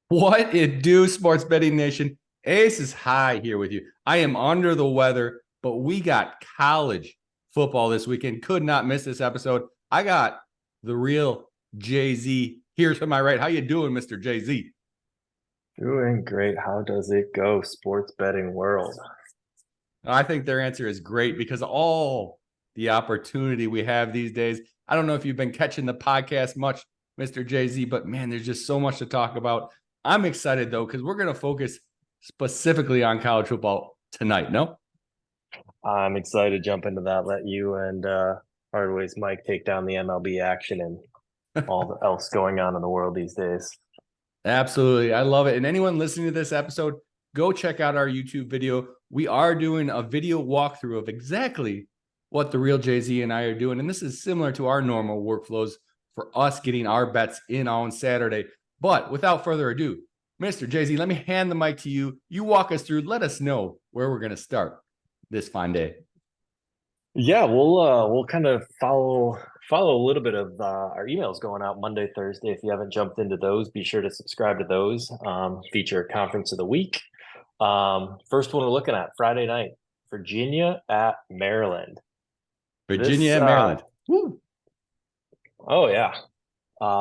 What it do, Sports Betting Nation? Ace is high here with you. I am under the weather, but we got college football this weekend. Could not miss this episode. I got the real Jay-Z here to my right. How you doing, Mr. Jay-Z? Doing great. How does it go, sports betting world? I think their answer is great because all the opportunity we have these days. I don't know if you've been catching the podcast much, Mr. Jay-Z, but man, there's just so much to talk about. I'm excited though, because we're going to focus specifically on college football tonight. No? I'm excited to jump into that. Let you and Hardways Mike take down the MLB action and all else going on in the world these days. Absolutely. I love it. And anyone listening to this episode, go check out our YouTube video. We are doing a video walkthrough of exactly what the real Jay-Z and I are doing. And this is similar to our normal workflows for us getting our bets in on Saturday. But without further ado, Mr. Jay-Z, let me hand the mic to you. You walk us through. Let us know where we're going to start this fine day. Yeah, we'll kind of follow a little bit of our emails going out Monday, Thursday. If you haven't jumped into those, be sure to subscribe to those. Feature conference of the week. First one we're looking at Friday night, Virginia at Maryland. Virginia This and Maryland. Woo. Oh yeah.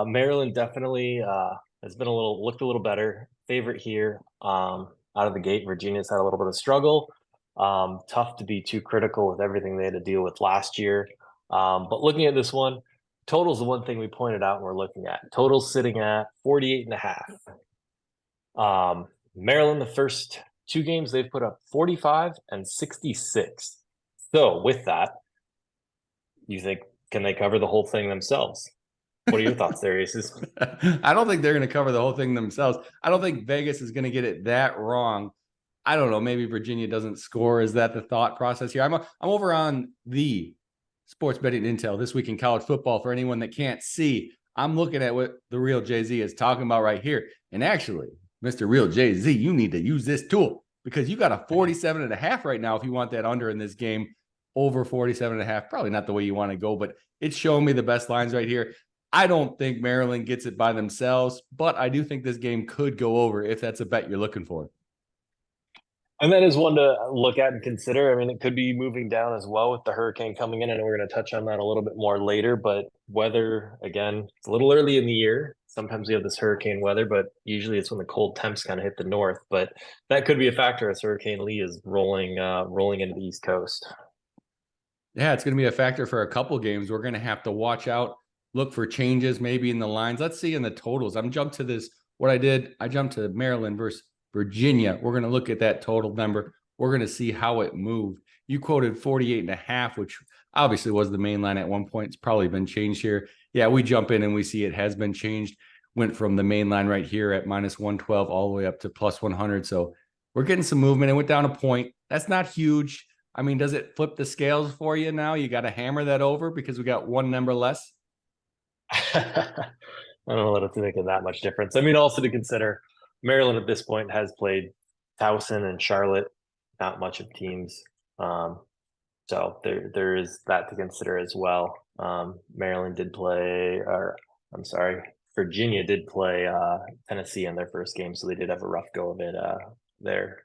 Maryland definitely has been looked a little better. Favorite here. Out of the gate, Virginia's had a little bit of struggle. Tough to be too critical with everything they had to deal with last year. But looking at this one, total's the one thing we pointed out and we're looking at. Total's sitting at 48 and a half. Maryland, the first two games, they've put up 45 and 66. So with that, you think, can they cover the whole thing themselves? What are your thoughts there, Aces? I don't think they're going to cover the whole thing themselves. I don't think Vegas is going to get it that wrong. I don't know. Maybe Virginia doesn't score. Is that the thought process here? I'm over on the sports betting intel this week in college football. For anyone that can't see, I'm looking at what the real Jay-Z is talking about right here. And actually, Mr. Real Jay-Z, you need to use this tool because you got a 47 and a half right now if you want that under in this game. Over 47 and a half, probably not the way you want to go, but it's showing me the best lines right here. I don't think Maryland gets it by themselves, but I do think this game could go over if that's a bet you're looking for. And that is one to look at and consider. I mean, it could be moving down as well with the hurricane coming in, and we're going to touch on that a little bit more later. But weather, again, it's a little early in the year. Sometimes we have this hurricane weather, but usually it's when the cold temps kind of hit the north. But that could be a factor as Hurricane Lee is rolling into the East Coast. Yeah, it's going to be a factor for a couple games. We're going to have to watch out, look for changes maybe in the lines. Let's see in the totals. I'm jumped to this. What I did, I jumped to Maryland versus Virginia. We're going to look at that total number. We're going to see how it moved. You quoted 48 and a half, which obviously was the main line at one point. It's probably been changed here. Yeah, we jump in and we see it has been changed. Went from the main line right here at minus 112 all the way up to plus 100. So we're getting some movement. It went down a point. That's not huge. I mean, does it flip the scales for you now? You got to hammer that over because we got one number less. I don't know that it's making that much difference. I mean, also to consider, Maryland at this point has played Towson and Charlotte, not much of teams. So there is that to consider as well. Maryland did play, or I'm sorry, Virginia did play Tennessee in their first game, so they did have a rough go of it there.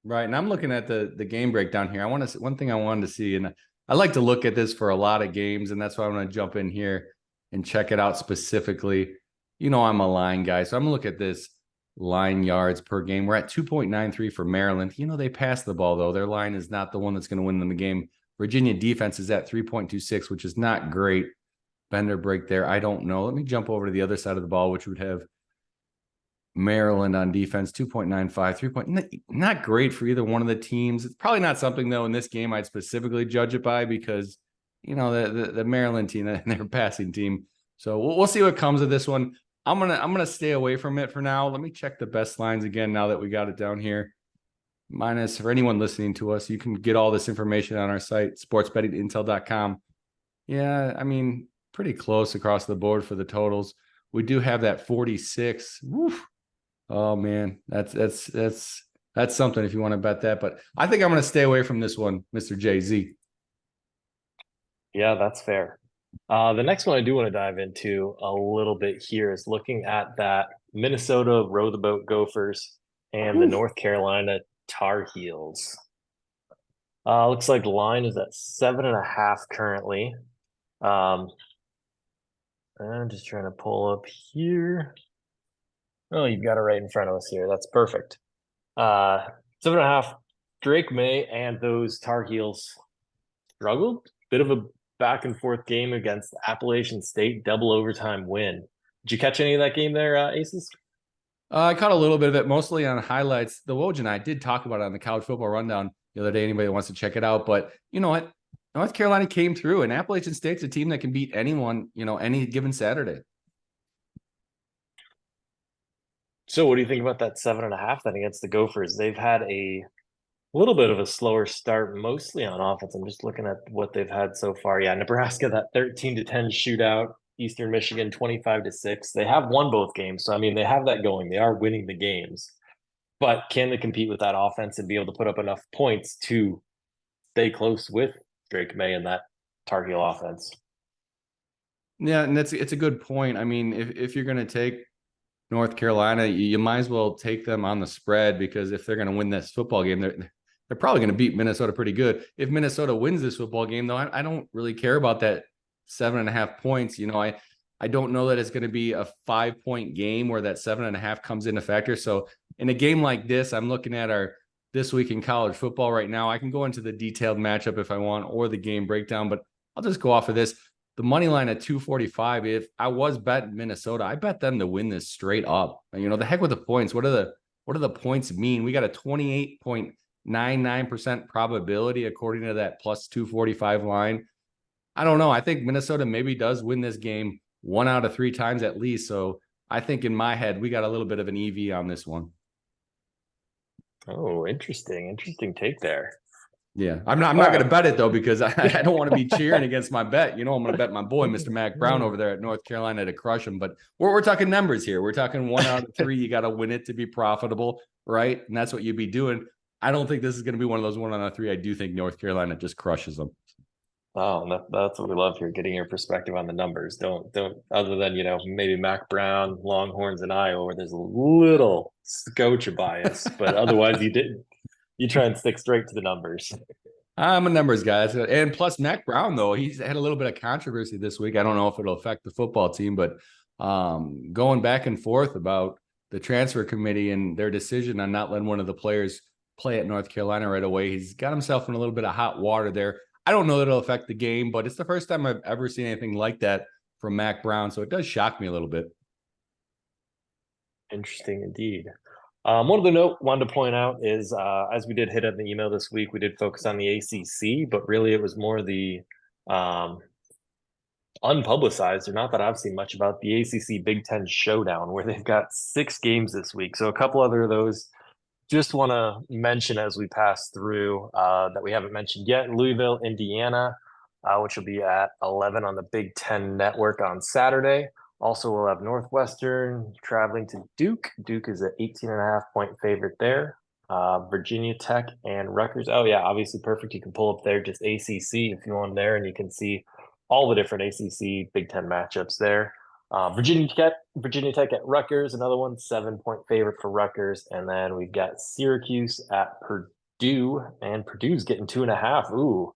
Right. And I'm looking at the game breakdown here. One thing I wanted to see, and I like to look at this for a lot of games, and that's why I'm going to jump in here and check it out specifically. You know, I'm a line guy, so I'm going to look at this line yards per game. We're at 2.93 for Maryland. You know, they pass the ball, though. Their line is not the one that's going to win them the game. Virginia defense is at 3.26, which is not great. Bender break there. I don't know. Let me jump over to the other side of the ball, which would have Maryland on defense, 2.95, 3 not great for either one of the teams. It's probably not something, though, in this game I'd specifically judge it by because, you know, the Maryland team and their passing team. So we'll see what comes of this one. I'm gonna stay away from it for now. Let me check the best lines again now that we got it down here. Minus, for anyone listening to us, you can get all this information on our site, sportsbettingintel.com. Yeah, I mean, pretty close across the board for the totals. We do have that 46. Woof. Oh man, that's something if you want to bet that. But I think I'm going to stay away from this one, Mr. Jay-Z. Yeah, that's fair. The next one I do want to dive into a little bit here is looking at that Minnesota Row the Boat Gophers and the Oof. North Carolina Tar Heels. Looks like the line is at 7.5 currently. Um, I'm just trying to pull up here. Oh, you've got it right in front of us here. That's perfect. 7.5. Drake May and those Tar Heels struggled. Bit of a back and forth game against Appalachian State, double overtime win. Did you catch any of that game there, Aces? I caught a little bit of it, mostly on highlights. The Woj and I did talk about it on the College Football Rundown the other day. Anybody that wants to check it out, but you know what? North Carolina came through, and Appalachian State's a team that can beat anyone, any given Saturday. So, what do you think about that 7.5 then against the Gophers? They've had a little bit of a slower start, mostly on offense. I'm just looking at what they've had so far. Yeah, Nebraska, that 13-10 shootout. Eastern Michigan 25-6. They have won both games. So I mean, they have that going. They are winning the games. But can they compete with that offense and be able to put up enough points to stay close with Drake May and that Tar Heel offense? Yeah, and it's a good point. I mean, if you're going to take North Carolina, you might as well take them on the spread, because if they're going to win this football game, they're probably going to beat Minnesota pretty good. If Minnesota wins this football game, though, I don't really care about that 7.5 points. I don't know that it's going to be a 5-point game where that 7.5 comes into factor. So in a game like this, I'm looking at our This Week in College Football right now. I can go into the detailed matchup if I want, or the game breakdown, but I'll just go off of this. The money line at 245. If I was betting Minnesota, I bet them to win this straight up. The heck with the points. What do the points mean? We got a 28.99% probability according to that plus 245 line. I don't know. I think Minnesota maybe does win this game 1 out of 3 times at least. So I think in my head, we got a little bit of an EV on this one. Oh, interesting take there. Yeah, I'm not going to bet it though, because I don't want to be cheering against my bet. I'm going to bet my boy, Mr. Mac Brown, over there at North Carolina to crush him. But we're talking numbers here. We're talking 1 out of 3. You got to win it to be profitable, right? And that's what you'd be doing. I don't think this is going to be one of those 1 out of 3. I do think North Carolina just crushes them. Oh, that's what we love here, getting your perspective on the numbers. Don't other than, maybe Mac Brown, Longhorns, and Iowa, where there's a little scotch of bias, but otherwise you try and stick straight to the numbers. I'm a numbers guy. And plus Mac Brown, though, he's had a little bit of controversy this week. I don't know if it'll affect the football team, but going back and forth about the transfer committee and their decision on not letting one of the players play at North Carolina right away. He's got himself in a little bit of hot water there. I don't know that it'll affect the game, but it's the first time I've ever seen anything like that from Mac Brown. So it does shock me a little bit. Interesting indeed. One other note wanted to point out is, as we did hit in the email this week, we did focus on the ACC, but really it was more the unpublicized, or not that I've seen much about, the ACC Big Ten Showdown, where they've got 6 games this week. So a couple other of those just want to mention as we pass through that we haven't mentioned yet. Louisville, Indiana, which will be at 11 on the Big Ten Network on Saturday. Also, we'll have Northwestern traveling to Duke. Duke is an 18.5-point favorite there. Virginia Tech and Rutgers. Oh, yeah, obviously perfect. You can pull up there just ACC if you want there, and you can see all the different ACC Big Ten matchups there. Virginia Tech at Rutgers, another one, 7-point favorite for Rutgers. And then we've got Syracuse at Purdue, and Purdue's getting 2.5. Ooh.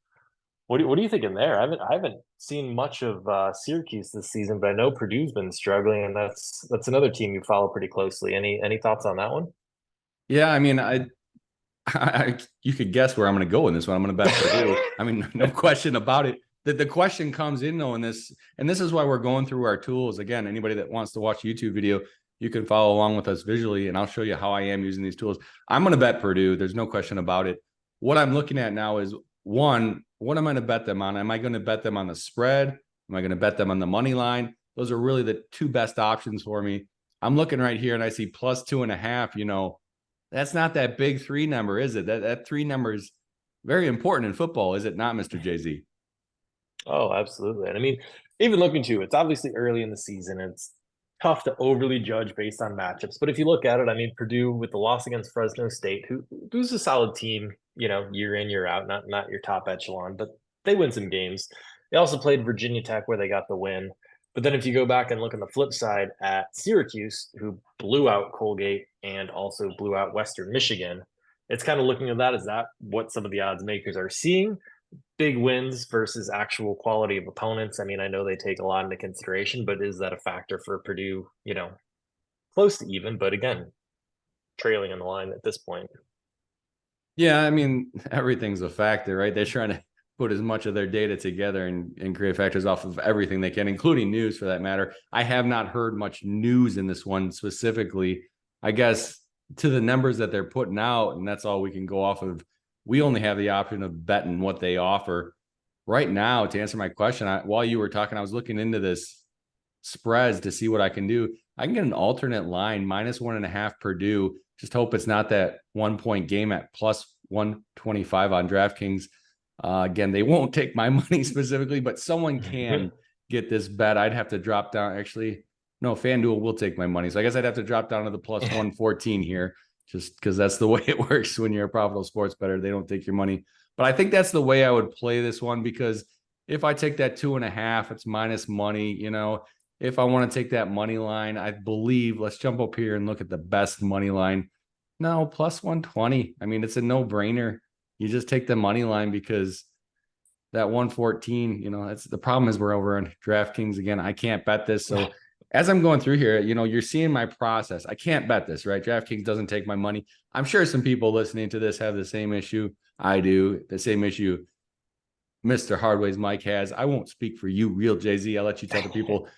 What are you thinking there? I haven't seen much of Syracuse this season, but I know Purdue's been struggling, and that's another team you follow pretty closely. Any thoughts on that one? Yeah, I mean, you could guess where I'm going to go in this one. I'm going to bet Purdue. I mean, no question about it. The question comes in though in this, and this is why we're going through our tools. Again, anybody that wants to watch YouTube video, you can follow along with us visually, and I'll show you how I am using these tools. I'm going to bet Purdue. There's no question about it. What I'm looking at now is, one, what am I going to bet them on? Am I going to bet them on the spread? Am I going to bet them on the money line? Those are really the 2 best options for me. I'm looking right here and I see plus 2.5. That's not that big 3 number, is it? That 3 number is very important in football, is it not, Mr. Jay-Z? Oh, absolutely. And I mean, even looking to, it's obviously early in the season. It's tough to overly judge based on matchups. But if you look at it, I mean, Purdue with the loss against Fresno State, who's a solid team, year in, year out, not your top echelon, but they win some games. They also played Virginia Tech where they got the win. But then if you go back and look on the flip side at Syracuse, who blew out Colgate and also blew out Western Michigan, it's kind of looking at that. Is that what some of the odds makers are seeing? Big wins versus actual quality of opponents. I mean, I know they take a lot into consideration, but is that a factor for Purdue? Close to even, but again, trailing in the line at this point. Yeah, I mean, everything's a factor, right? They're trying to put as much of their data together and create factors off of everything they can, including news for that matter. I have not heard much news in this one specifically. I guess to the numbers that they're putting out, and that's all we can go off of. We only have the option of betting what they offer. Right now, to answer my question, while you were talking, I was looking into this spreads to see what I can do. I can get an alternate line -1.5 Purdue. Just hope it's not that 1 point game at +125 on DraftKings. Again, they won't take my money specifically, but someone can get this bet. I'd have to drop down. Actually, no, FanDuel will take my money. So I guess I'd have to drop down to the +114 here, just because that's the way it works when you're a profitable sports bettor. They don't take your money. But I think that's the way I would play this one, because if I take that 2.5, it's minus money. If I want to take that money line, I believe, let's jump up here and look at the best money line. No, +120. I mean, it's a no-brainer. You just take the money line, because that 114, that's the problem. Is we're over on DraftKings again. I can't bet this. So as I'm going through here, you're seeing my process. I can't bet this, right? DraftKings doesn't take my money. I'm sure some people listening to this have the same issue I do, the same issue Mr. Hardways Mike has. I won't speak for you, real Jay-Z. I'll let you tell the people.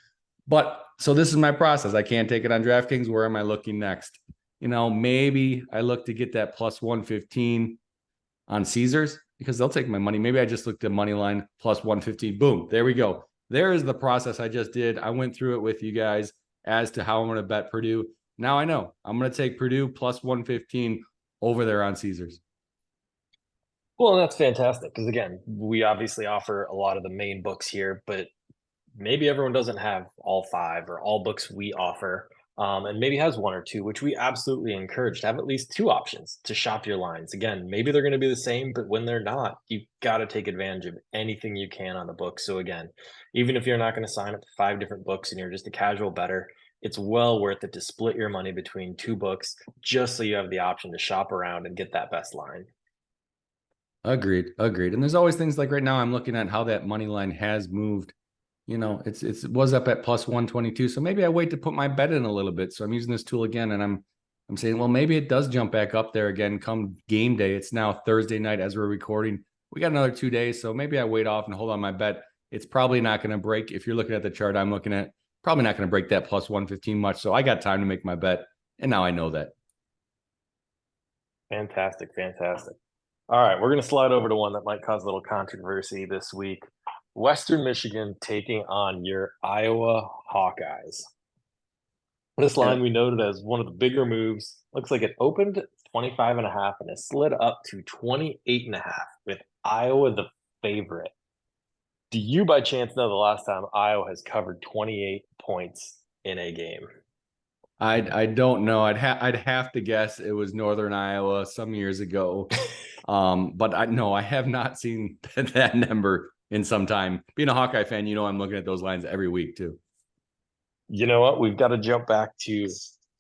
But so this is my process. I can't take it on DraftKings. Where am I looking next? Maybe I look to get that +115 on Caesars, because they'll take my money. Maybe I just looked at money line +115. Boom. There we go. There is the process I just did. I went through it with you guys as to how I'm going to bet Purdue. Now I know I'm going to take Purdue +115 over there on Caesars. Well, that's fantastic, because again, we obviously offer a lot of the main books here, but maybe everyone doesn't have all five or all books we offer, and maybe has one or two, which we absolutely encourage to have at least two options to shop your lines. Again, maybe they're going to be the same, but when they're not, you got to take advantage of anything you can on the book. So again, even if you're not going to sign up to 5 different books and you're just a casual bettor, it's well worth it to split your money between 2 books, just so you have the option to shop around and get that best line. Agreed. And there's always things like right now I'm looking at how that money line has moved. It was up at +122. So maybe I wait to put my bet in a little bit. So I'm using this tool again, and I'm saying, well, maybe it does jump back up there again come game day. It's now Thursday night as we're recording. We got another 2 days. So maybe I wait off and hold on my bet. It's probably not going to break. If you're looking at the chart I'm looking at, probably not going to break that +115 much. So I got time to make my bet. And now I know that. Fantastic. All right, we're going to slide over to one that might cause a little controversy this week. Western Michigan taking on your Iowa Hawkeyes. This line we noted as one of the bigger moves. Looks like it opened 25.5 and it slid up to 28.5 with Iowa the favorite. Do you by chance know the last time Iowa has covered 28 points in a game? I don't know. I'd have to guess it was Northern Iowa some years ago. But I have not seen that number in some time. Being a Hawkeye fan, I'm looking at those lines every week too. You know what? We've got to jump back to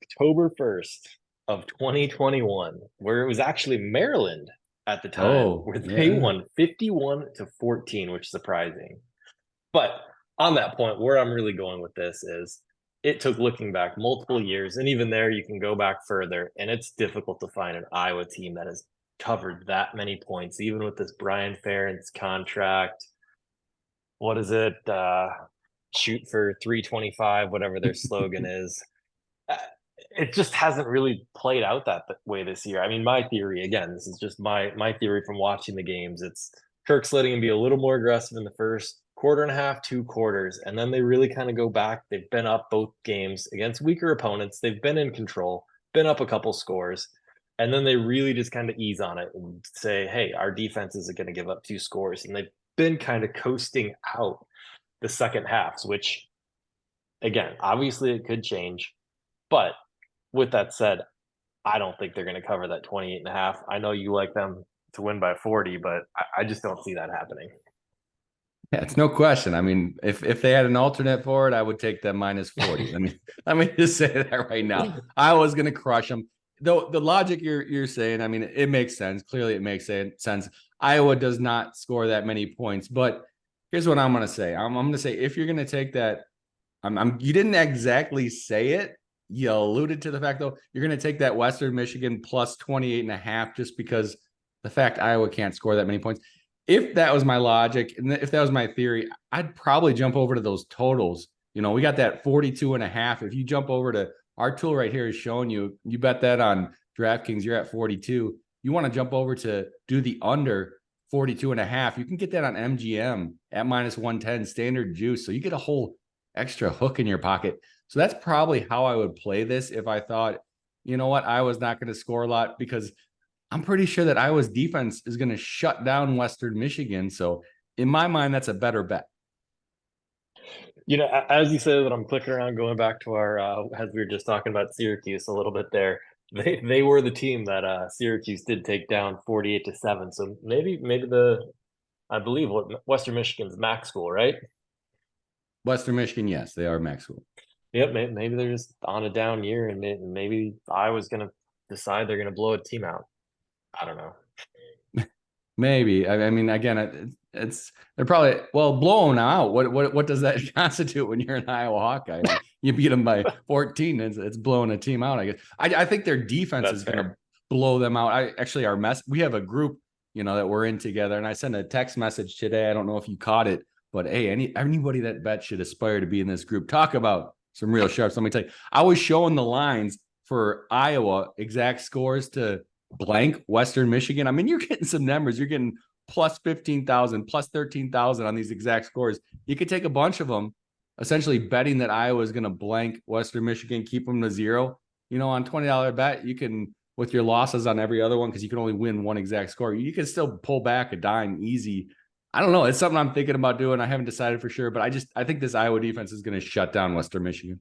October 1st of 2021, where it was actually Maryland at the time, where they won 51-14, which is surprising. But on that point, where I'm really going with this is it took looking back multiple years, and even there you can go back further, and it's difficult to find an Iowa team that has covered that many points, even with this Brian Ferentz contract. What is it? Shoot for 325, whatever their slogan is. It just hasn't really played out that way this year. I mean, my theory, again, this is just my theory from watching the games. It's Kirk's letting him be a little more aggressive in the first quarter and a half, 2 quarters, and then they really kind of go back. They've been up both games against weaker opponents. They've been in control, been up a couple scores, and then they really just kind of ease on it and say, hey, our defense isn't going to give up 2 scores. And they've been kind of coasting out the second halves, which, again, obviously it could change. But with that said, I don't think they're going to cover that 28.5. I know you like them to win by 40, but I just don't see that happening. Yeah, it's no question. I mean, if they had an alternate for it, I would take them minus 40. Let me just say that right now. I was gonna crush them. Though the logic you're saying, I mean, it makes sense. Clearly, it makes sense. Iowa does not score that many points, but here's what I'm gonna say. I'm gonna say if you're gonna take that, you didn't exactly say it. You alluded to the fact though, you're gonna take that Western Michigan plus 28 and a half just because the fact Iowa can't score that many points. If that was my logic and if that was my theory, I'd probably jump over to those totals. We got that 42 and a half. If you jump over to our tool right here is showing you bet that on DraftKings, you're at 42. You want to jump over to do the under 42 and a half. You can get that on MGM at minus 110 standard juice. So you get a whole extra hook in your pocket. So that's probably how I would play this if I thought, you know what, I was not going to score a lot because I'm pretty sure that Iowa's defense is going to shut down Western Michigan. So in my mind, that's a better bet. As you said that, I'm clicking around, going back to our as we were just talking about Syracuse a little bit there. They were the team that Syracuse did take down 48-7. So maybe I believe what Western Michigan's MAC school, right? Western Michigan, yes, they are max school. Yep, maybe they're just on a down year, and maybe Iowa's going to decide they're going to blow a team out. I don't know. Maybe. I mean, again, they're probably blown out. What does that constitute when you're an Iowa Hawkeye? I mean, you beat them by 14. It's blowing a team out. I guess. I think their defense That's is going to blow them out. We have a group, that we're in together, and I sent a text message today. I don't know if you caught it, but hey, anybody that bet should aspire to be in this group. Talk about some real sharps. Let me tell you, I was showing the lines for Iowa exact scores to blank Western Michigan. I mean, you're getting some numbers. You're getting plus 15,000, plus 13,000 on these exact scores. You could take a bunch of them, essentially betting that Iowa is going to blank Western Michigan, keep them to zero. On $20 bet, you can, with your losses on every other one, because you can only win one exact score, you can still pull back a dime easy. I don't know. It's something I'm thinking about doing. I haven't decided for sure, but I think this Iowa defense is going to shut down Western Michigan.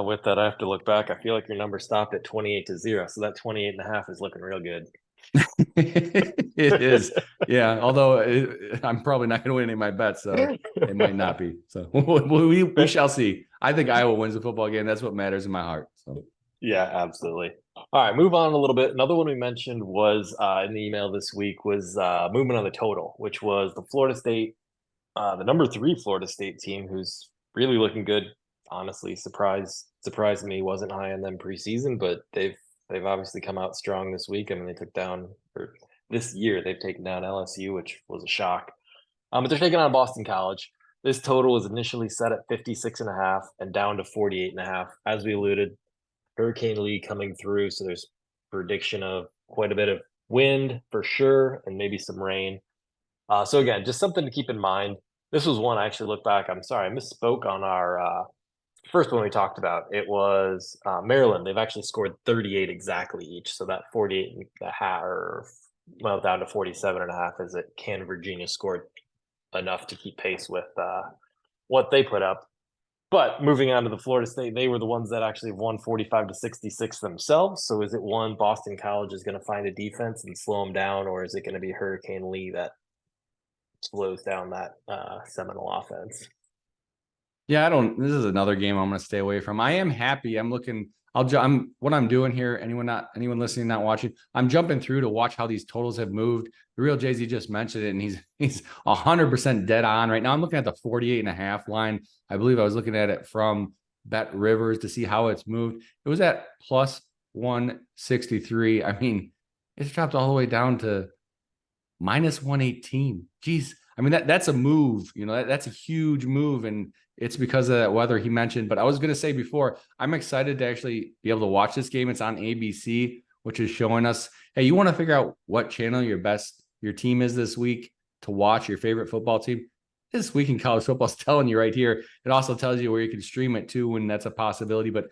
With that, I have to look back. I feel like your number stopped at 28-0. So that 28.5 is looking real good. It is. Yeah. Although I'm probably not going to win any of my bets, so it might not be. So we shall see. I think Iowa wins the football game. That's what matters in my heart. So yeah, absolutely. All right, move on a little bit. Another one we mentioned was in the email this week was movement on the total, which was the number 3 Florida State team, who's really looking good. Honestly, surprised me. Wasn't high on them preseason, but they've obviously come out strong this week. I mean, they took down, or this year they've taken down LSU, which was a shock. But they're taking on Boston College. This total was initially set at 56.5 and down to 48.5. As we alluded, Hurricane Lee coming through, so there's prediction of quite a bit of wind for sure, and maybe some rain. So again, just something to keep in mind. This was one I actually look back. I'm sorry, I misspoke on our first one we talked about. It was Maryland. They've actually scored 38 exactly each. So that 48 and a half, or down to 47.5 is it. Can Virginia scored enough to keep pace with what they put up. But moving on to the Florida State, they were the ones that actually won 45-66 themselves. So is it one Boston College is going to find a defense and slow them down, or is it going to be Hurricane Lee that slows down that Seminole offense? yeah, this is another game I'm going to stay away from. I am happy. What I'm doing here. Anyone listening, not watching, I'm jumping through to watch how these totals have moved. The real Jay-Z just mentioned it, and he's 100% dead on right now. I'm looking at the 48.5 line. I believe I was looking at it from Bet Rivers to see how it's moved. It was at plus 163. I mean, it's dropped all the way down to minus 118. Geez. I mean, that's a move, that's a huge move. And it's because of that weather he mentioned. But I was going to say before, I'm excited to actually be able to watch this game. It's on ABC, which is showing us, hey, you want to figure out what channel your team is this week to watch your favorite football team. This week in college football is telling you right here. It also tells you where you can stream it too when that's a possibility. But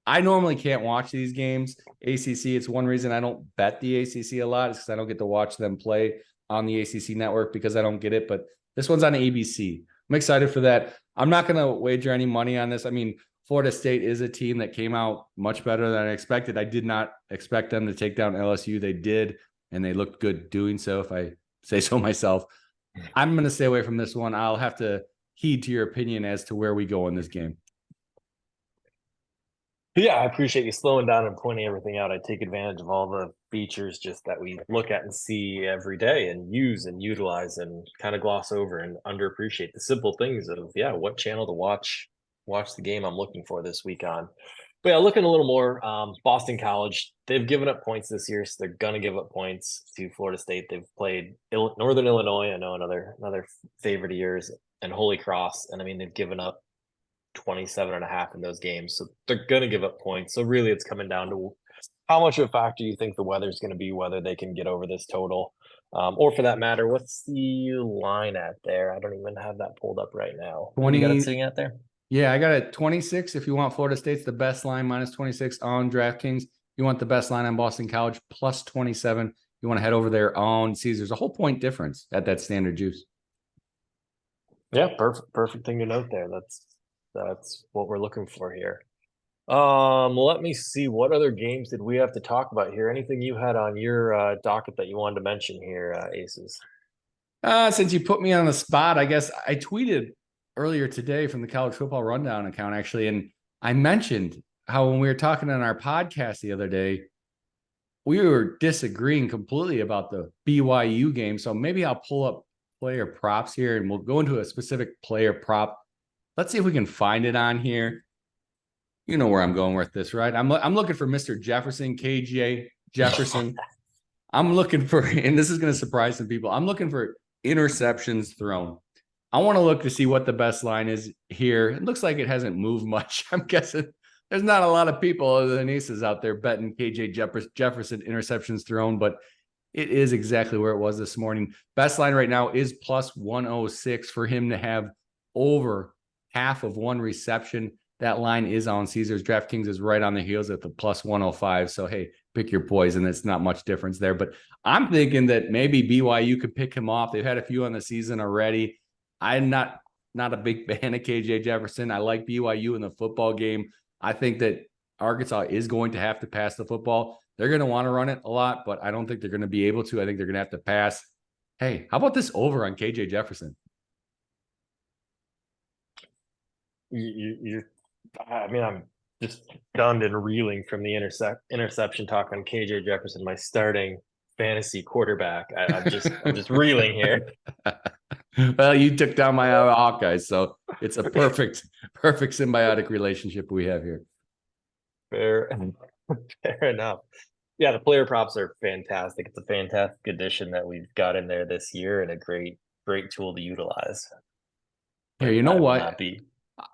I normally can't watch these games. ACC, it's one reason I don't bet the ACC a lot, is because I don't get to watch them play on the ACC network because I don't get it. But this one's on ABC. I'm excited for that. I'm not going to wager any money on this. I mean, Florida State is a team that came out much better than I expected. I did not expect them to take down LSU. They did, and they looked good doing so, if I say so myself. I'm going to stay away from this one. I'll have to heed to your opinion as to where we go in this game. Yeah, I appreciate you slowing down and pointing everything out. I take advantage of all the features just that we look at and see every day and use and utilize and kind of gloss over and underappreciate the simple things of what channel to watch the game I'm looking for this week on. But yeah, looking a little more, Boston College, they've given up points this year, so they're gonna give up points to Florida State. They've played Northern Illinois, I know another favorite of yours, and Holy Cross, and I mean they've given up 27.5 in those games. So they're going to give up points. So really it's coming down to how much of a factor you think the weather's going to be, whether they can get over this total. Or for that matter, what's the line at there? I don't even have that pulled up right now. What do you got it 20. sitting at there? Yeah, I got it 26. If you want Florida State's the best line, minus 26 on DraftKings. You want the best line on Boston College, plus 27. You want to head over there on Caesars. A whole point difference at that standard juice. Yeah, perfect thing to note there. That's what we're looking for here. Let me see. What other games did we have to talk about here? Anything you had on your docket that you wanted to mention here, Aces? Since you put me on the spot, I guess I tweeted earlier today from the College Football Rundown account, actually, and I mentioned how when we were talking on our podcast the other day, we were disagreeing completely about the BYU game. So maybe I'll pull up player props here and we'll go into a specific player prop. Let's see if we can find it on here. You know where I'm going with this, right? I'm looking for Mr. Jefferson, KJ Jefferson. I'm looking for, and this is going to surprise some people, I'm looking for interceptions thrown. I want to look to see what the best line is here. It looks like it hasn't moved much. I'm guessing there's not a lot of people other than Aces out there betting KJ Jefferson interceptions thrown, but it is exactly where it was this morning. Best line right now is plus 106 for him to have over half of one reception. That line is on Caesars. DraftKings is right on the heels at the plus 105. So, hey, pick your poison. It's not much difference there. But I'm thinking that maybe BYU could pick him off. They've had a few on the season already. I'm not a big fan of KJ Jefferson. I like BYU in the football game. I think that Arkansas is going to have to pass the football. They're going to want to run it a lot, but I don't think they're going to be able to. I think they're going to have to pass. Hey, how about this over on KJ Jefferson? I'm just stunned and reeling from the interception talk on KJ Jefferson, my starting fantasy quarterback. I'm just reeling here. Well, you took down my Hawkeyes, so it's a perfect symbiotic relationship we have here. Fair enough. Yeah, the player props are fantastic. It's a fantastic addition that we've got in there this year and a great tool to utilize. Here, you know what?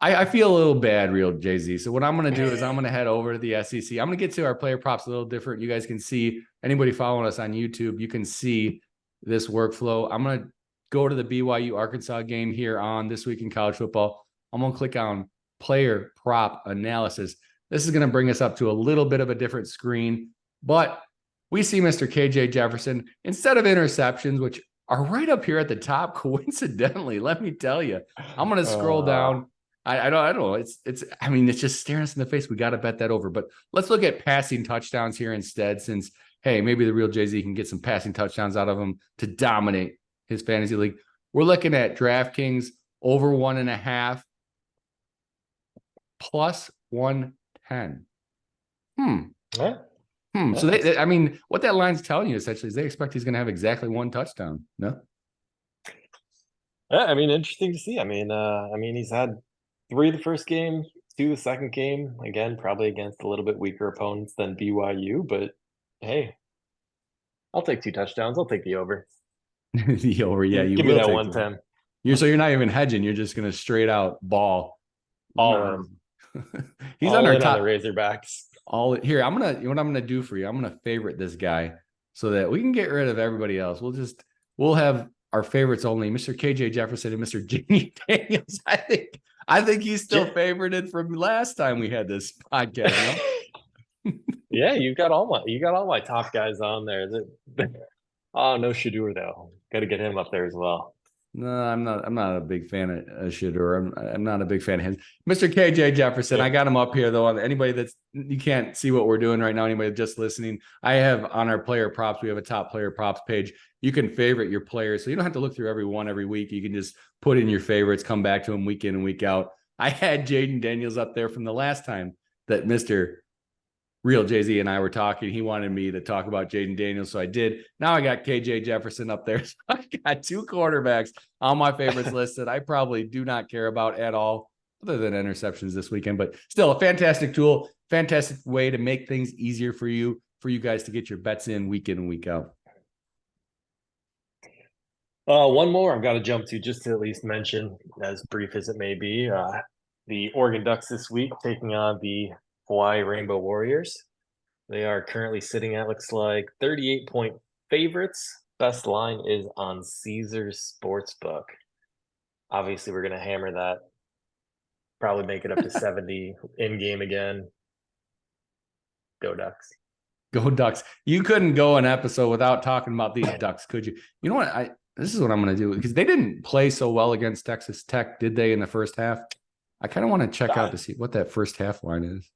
I feel a little bad, real Jay-Z. So what I'm going to do is I'm going to head over to the SEC. I'm going to get to our player props a little different. You guys can see, anybody following us on YouTube, you can see this workflow. I'm going to go to the BYU Arkansas game here on This Week in College Football. I'm going to click on player prop analysis. This is going to bring us up to a little bit of a different screen, but we see Mr. KJ Jefferson instead of interceptions, which are right up here at the top. Coincidentally, let me tell you, I'm going to scroll down. I don't know. It's just staring us in the face. We got to bet that over, but let's look at passing touchdowns here instead, since, hey, maybe the real Jay-Z can get some passing touchdowns out of him to dominate his fantasy league. We're looking at DraftKings over 1.5 plus 110. So what that line's telling you essentially is they expect he's going to have exactly one touchdown. No. Yeah, interesting to see. He's had 3 the first game, 2 the second game. Again, probably against a little bit weaker opponents than BYU, but hey, I'll take 2 touchdowns. I'll take the over. The over, yeah. Give me that 110. You're not even hedging. You're just going to straight out ball. All in. He's on our top. On the Razorbacks. What I'm gonna do for you. I'm gonna favorite this guy so that we can get rid of everybody else. We'll have our favorites only, Mr. KJ Jefferson and Mr. Jamie Daniels. I think he's still favorited from last time we had this podcast. Yeah, you got all my top guys on there. Oh, no Shadur though. Got to get him up there as well. No, I'm not. I'm not a big fan of Shador. I'm not a big fan of him. Mr. KJ Jefferson, I got him up here though. Anybody that's you can't see what we're doing right now. Anybody just listening, I have on our player props. We have a top player props page. You can favorite your players, so you don't have to look through every one every week. You can just put in your favorites, come back to them week in and week out. I had Jaden Daniels up there from the last time that Mr. Real Jay-Z and I were talking. He wanted me to talk about Jaden Daniels, so I did. Now I got KJ Jefferson up there. So I got two quarterbacks on my favorites list that I probably do not care about at all, other than interceptions this weekend. But still, a fantastic tool, fantastic way to make things easier for you guys to get your bets in and week out. One more I've got to jump to just to at least mention, as brief as it may be, the Oregon Ducks this week taking on the Hawaii Rainbow Warriors. They are currently sitting at, looks like, 38-point favorites. Best line is on Caesars Sportsbook. Obviously, we're going to hammer that. Probably make it up to 70 in game again. Go Ducks. Go Ducks. You couldn't go an episode without talking about these Ducks, could you? You know what? This is what I'm going to do, because they didn't play so well against Texas Tech, did they, in the first half? I kind of want to check out to see what that first half line is.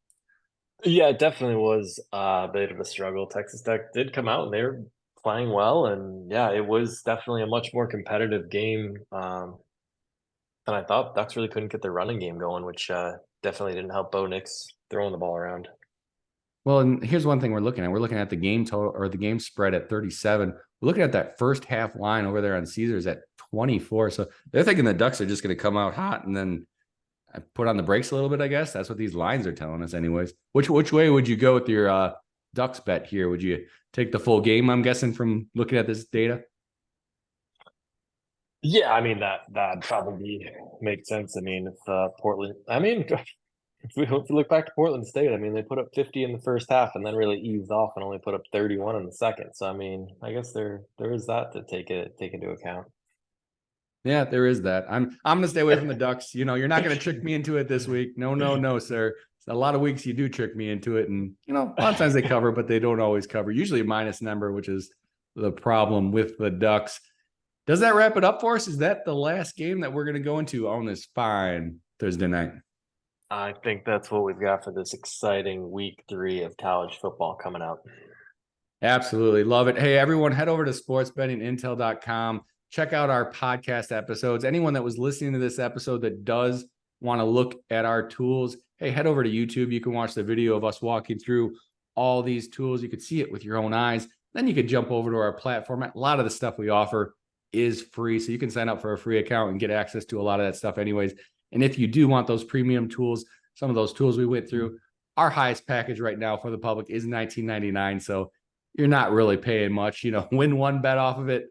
Yeah, it definitely was a bit of a struggle. Texas Tech did come out and they were playing well, and yeah, it was definitely a much more competitive game than I thought. Ducks really couldn't get their running game going, which definitely didn't help Bo Nix throwing the ball around. Well, and here's one thing we're looking at. We're looking at the game total, or the game spread, at 37. We're looking at that first half line over there on Caesars at 24. So they're thinking the Ducks are just going to come out hot and then put on the brakes a little bit, I guess. That's what these lines are telling us anyways. Which way would you go with your Ducks bet here? Would you take the full game, I'm guessing, from looking at this data? Yeah, I mean, that probably makes sense. I mean, if Portland, I mean, if we look back to Portland State, I mean, they put up 50 in the first half and then really eased off and only put up 31 in the second. So, I mean, I guess there is that to take into account. Yeah, there is that. I'm going to stay away from the Ducks. You know, you're not going to trick me into it this week. No, sir. A lot of weeks you do trick me into it, and you know, a lot of times they cover, but they don't always cover. Usually a minus number, which is the problem with the Ducks. Does that wrap it up for us? Is that the last game that we're going to go into on this fine Thursday night? I think that's what we've got for this exciting week 3 of college football coming out. Absolutely. Love it. Hey, everyone, head over to sportsbettingintel.com. Check out our podcast episodes. Anyone that was listening to this episode that does want to look at our tools, hey, head over to YouTube. You can watch the video of us walking through all these tools. You could see it with your own eyes. Then you could jump over to our platform. A lot of the stuff we offer is free, so you can sign up for a free account and get access to a lot of that stuff anyways. And if you do want those premium tools, some of those tools we went through, our highest package right now for the public is $19.99. So you're not really paying much. You know, win one bet off of it,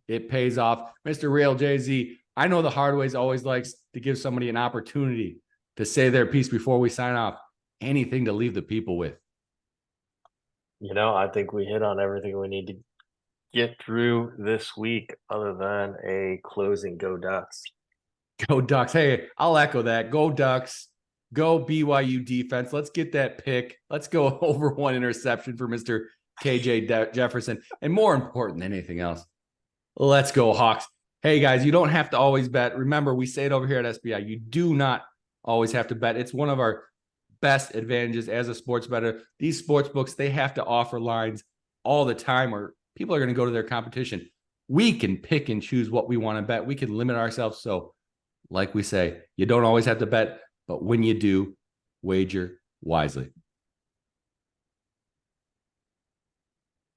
it pays off. Mr. Real Jay-Z, I know the hard ways always likes to give somebody an opportunity to say their piece before we sign off. Anything to leave the people with? You know, I think we hit on everything we need to get through this week, other than a closing Go Ducks. Go Ducks. Hey, I'll echo that. Go Ducks. Go BYU defense. Let's get that pick. Let's go over one interception for Mr. KJ Jefferson. And more important than anything else, let's go Hawks. Hey, guys, you don't have to always bet. Remember, we say it over here at SBI. You do not always have to bet. It's one of our best advantages as a sports bettor. These sports books, they have to offer lines all the time, or people are going to go to their competition. We can pick and choose what we want to bet. We can limit ourselves. So, like we say, you don't always have to bet, but when you do, wager wisely.